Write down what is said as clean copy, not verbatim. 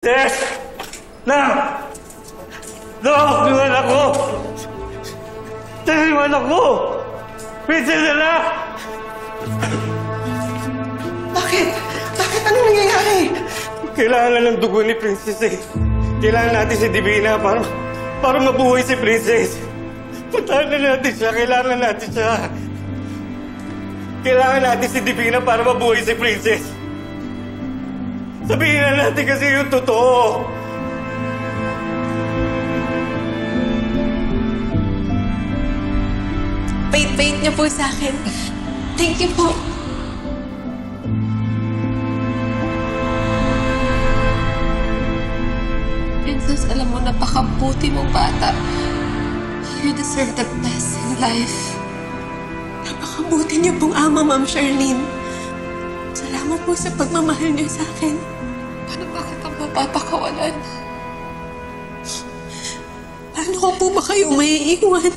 Yes! Na! No! Iwan ako! Iwan ako! Princess na! Bakit? Bakit? Anong nangyayari? Kailangan na ng dugo ni Princess eh. Kailangan natin si Divina para mabuhay si Princess. Puntahan na natin siya. Kailangan natin siya. Kailangan natin si Divina para mabuhay si Princess. Sabihin na natin kasi yung totoo. Bait-bait niyo po sa akin. Thank you po. Princess, alam mo, napakabuti mong bata. You deserve the best in life. Napakabuti niyo pong ama, Ma'am Charlene. Salamat po sa pagmamahal niyo sa akin. Paano ba kita mapapakawalan? Paano ko po ba kayo maiiwan?